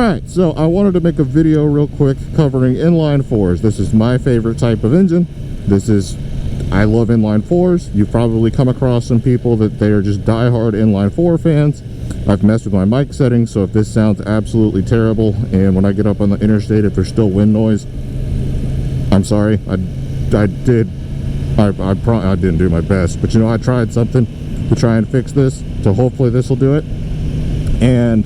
Alright, so I wanted to make a video real quick covering inline-4s. This is my favorite type of engine. I love inline-4s. You've probably come across some people that they are just diehard inline-4 fans. I've messed with my mic settings, so if this sounds absolutely terrible, and when I get up on the interstate, if there's still wind noise, I'm sorry. I didn't do my best, but you know, I tried something to try and fix this, so hopefully this will do it. And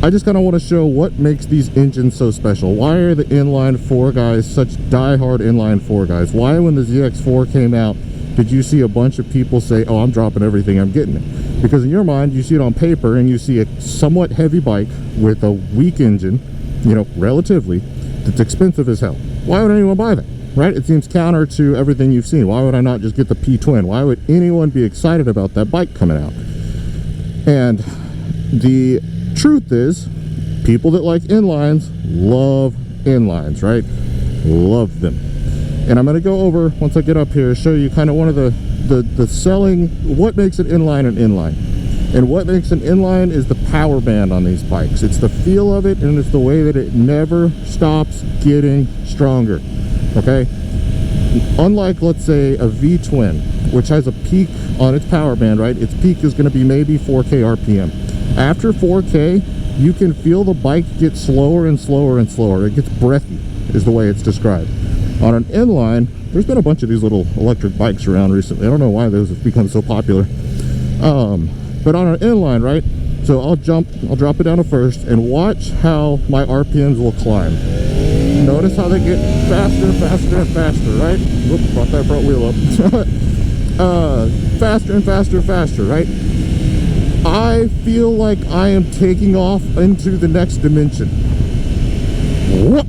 I just kind of want to show what makes these engines so special. Why are the inline-4 guys such diehard inline-4 guys? Why, when the ZX4 came out, did you see a bunch of people say, oh, I'm dropping everything, I'm getting it? Because in your mind, you see it on paper and you see a somewhat heavy bike with a weak engine, you know, relatively, that's expensive as hell. Why would anyone buy that, right? It seems counter to everything you've seen. Why would I not just get the P-Twin? Why would anyone be excited about that bike coming out? And the truth is, people that like inlines love inlines, right? Love them. And I'm going to go over, once I get up here, show you kind of one of the selling, what makes an inline an inline. And what makes an inline is the power band on these bikes. It's the feel of it, and it's the way that it never stops getting stronger, okay? Unlike, let's say, a V-twin, which has a peak on its power band, right? Its peak is going to be maybe 4K RPM. After 4K, you can feel the bike get slower and slower and slower. It gets breathy, is the way it's described. On an inline, there's been a bunch of these little electric bikes around recently. I don't know why those have become so popular. But on an inline, right? So I'll drop it down to first and watch how my RPMs will climb. Notice how they get faster, faster, and faster, right? Whoop, brought that front wheel up. Faster and faster, faster, right? I feel like I am taking off into the next dimension. Whoop!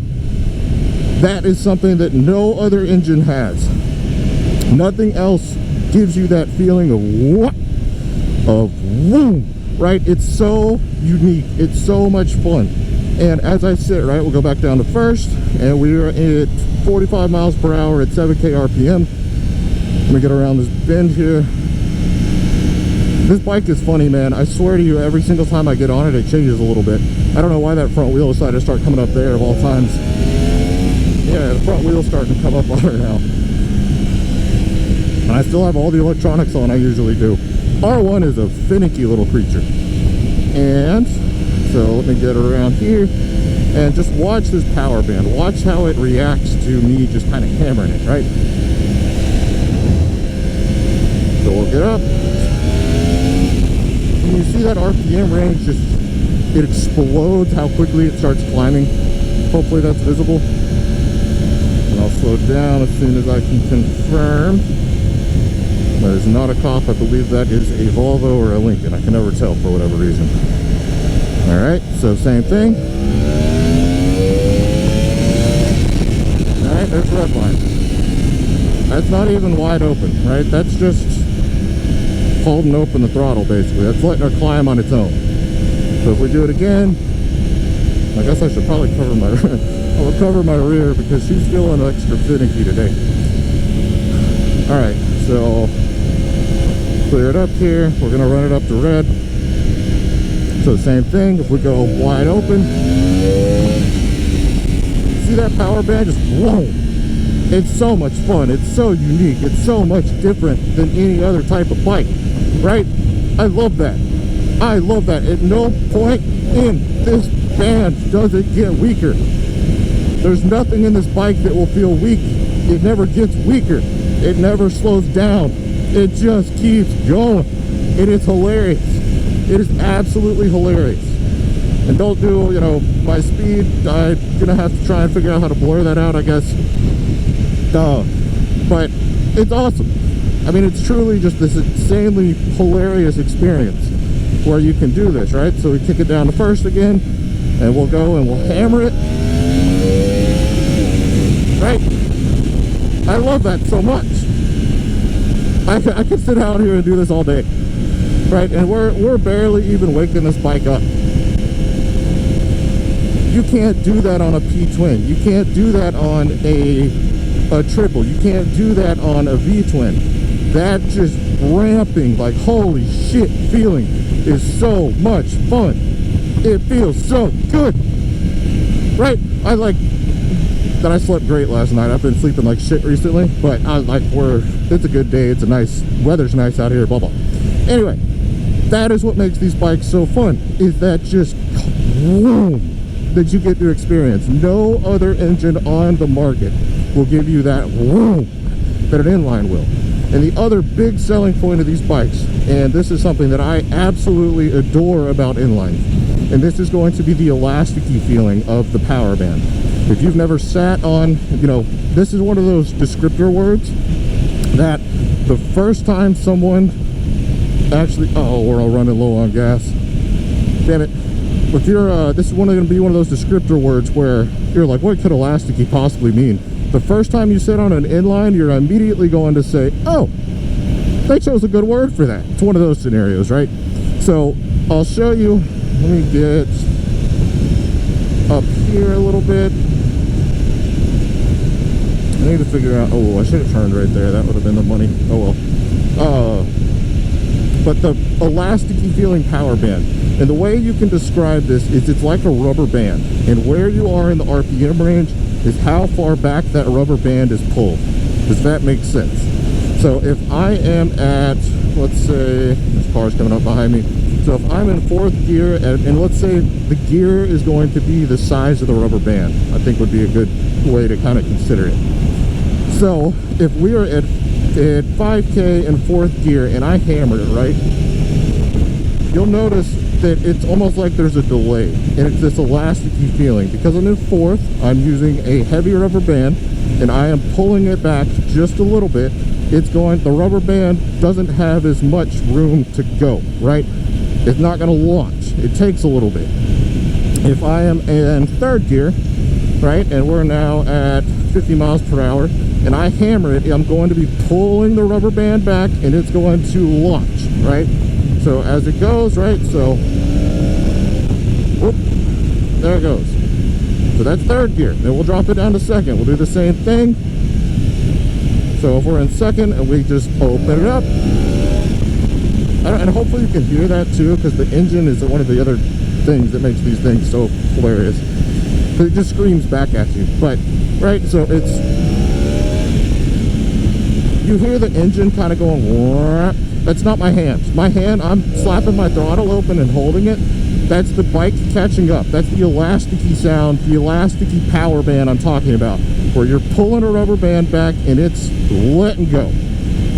That is something that no other engine has. Nothing else gives you that feeling of whoop, of boom, right? It's so unique. It's so much fun. And as I sit, right, we'll go back down to first, and we are at 45 miles per hour at 7K RPM. Let me get around this bend here. This bike is funny, man. I swear to you, every single time I get on it, it changes a little bit. I don't know why that front wheel decided to start coming up there of all times. Yeah, the front wheel's starting to come up on her now. And I still have all the electronics on, I usually do. R1 is a finicky little creature. And so let me get around here and just watch this power band. Watch how it reacts to me just kind of hammering it, right? So we'll get up. And you see that RPM range just, it explodes how quickly it starts climbing. Hopefully that's visible. And I'll slow down as soon as I can confirm. That is not a cop. I believe that is a Volvo or a Lincoln. I can never tell for whatever reason. Alright, so same thing. Alright, there's red line. That's not even wide open, right? That's just holding open the throttle, basically. That's letting her climb on its own. So if we do it again, I guess I should probably cover my I'll cover my rear because she's feeling extra finicky today. Alright, so clear it up here. We're going to run it up to red. So same thing, if we go wide open, see that power band just whoa. It's so much fun. It's so unique. It's so much different than any other type of bike, right? I love that. I love that. At no point in this band does it get weaker. There's nothing in this bike that will feel weak. It never gets weaker. It never slows down. It just keeps going. It is hilarious. It is absolutely hilarious. And don't do, you know, my speed. I'm gonna have to try and figure out how to blur that out, I guess. But it's awesome. I mean, it's truly just this insanely hilarious experience where you can do this, right? So we kick it down to first again, and we'll go and we'll hammer it. Right? I love that so much. I could sit out here and do this all day. Right? And we're barely even waking this bike up. You can't do that on a P-twin. You can't do that on a triple. You can't do that on a V-twin. That just ramping, like holy shit feeling is so much fun. It feels so good. right? I like that I slept great last night. I've been sleeping like shit recently, but I like it's a good day. It's a nice, weather's nice out here, blah, blah. Anyway, that is what makes these bikes so fun, is that just vroom, that you get to experience. No other engine on the market will give you that vroom that an inline will. And the other big selling point of these bikes, and this is something that I absolutely adore about inline, and this is going to be the elasticy feeling of the power band. If you've never sat on, you know, this is one of those descriptor words that the first time someone actually, oh, we're all running low on gas. Damn it. If you're, this is going to be one of those descriptor words where you're like, what could elasticy possibly mean? The first time you sit on an inline, you're immediately going to say, oh, they chose a good word for that. It's one of those scenarios, right? So I'll show you. Let me get up here a little bit. I need to figure out, oh, I should have turned right there. That would have been the money. Oh well. But the elasticy feeling power band, and the way you can describe this is it's like a rubber band, and where you are in the RPM range is how far back that rubber band is pulled. Does that make sense? So if I am at, let's say, this car's coming up behind me. So if I'm in 4th gear, and let's say the gear is going to be the size of the rubber band, I think would be a good way to kind of consider it. So if we are at 5K in 4th gear and I hammered it, right, you'll notice that it's almost like there's a delay, and it's this elasticy feeling. Because I'm in 4th, I'm using a heavy rubber band, and I am pulling it back just a little bit. It's going, the rubber band doesn't have as much room to go, right? It's not going to launch. It takes a little bit. If I am in 3rd gear, right, and we're now at 50 miles per hour, and I hammer it, I'm going to be pulling the rubber band back, and it's going to launch, right? So as it goes, right, so whoop, there it goes. So that's 3rd gear. Then we'll drop it down to 2nd. We'll do the same thing. So if we're in 2nd and we just open it up, and hopefully you can hear that too, because the engine is one of the other things that makes these things so hilarious. It just screams back at you. But right, so it's, you hear the engine kind of going, wah. That's not my hand. My hand, I'm slapping my throttle open and holding it. That's the bike catching up. That's the elasticy sound, the elasticy power band I'm talking about, where you're pulling a rubber band back and it's letting go.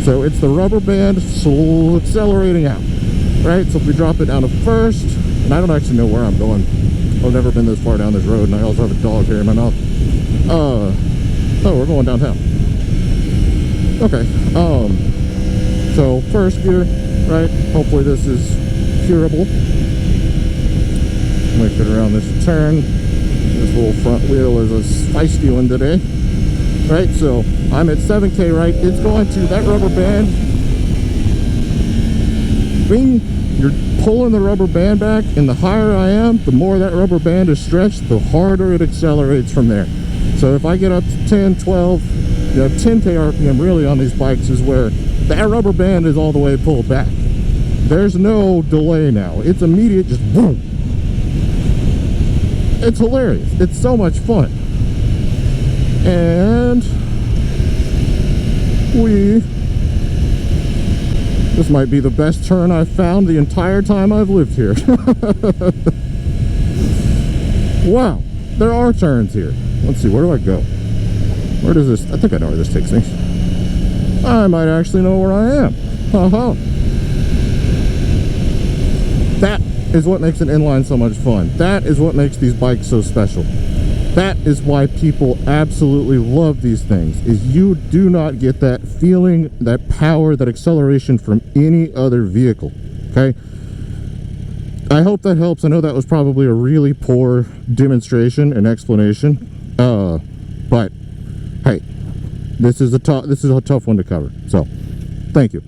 So it's the rubber band accelerating out, right? So if we drop it down to 1st, and I don't actually know where I'm going. I've never been this far down this road, and I also have a dog here in my mouth. Oh, we're going downtown. Okay. So 1st gear, right? Hopefully this is curable. Make it around this turn. This little front wheel is a feisty one today, right? So I'm at 7K, right? It's going to, that rubber band, bing, you're pulling the rubber band back, and the higher I am, the more that rubber band is stretched, the harder it accelerates from there. So if I get up to 10, 12, you know, 10K RPM really on these bikes is where that rubber band is all the way pulled back. There's no delay now. It's immediate, just boom. It's hilarious. It's so much fun. And this might be the best turn I've found the entire time I've lived here. Wow, there are turns here. Let's see, where do I go? Where does this, I think I know where this takes me. I might actually know where I am. Haha. That is what makes an inline so much fun. That is what makes these bikes so special. That is why people absolutely love these things, is you do not get that feeling, that power, that acceleration from any other vehicle, okay? I hope that helps. I know that was probably a really poor demonstration and explanation, but hey, this is a tough one to cover. So, thank you.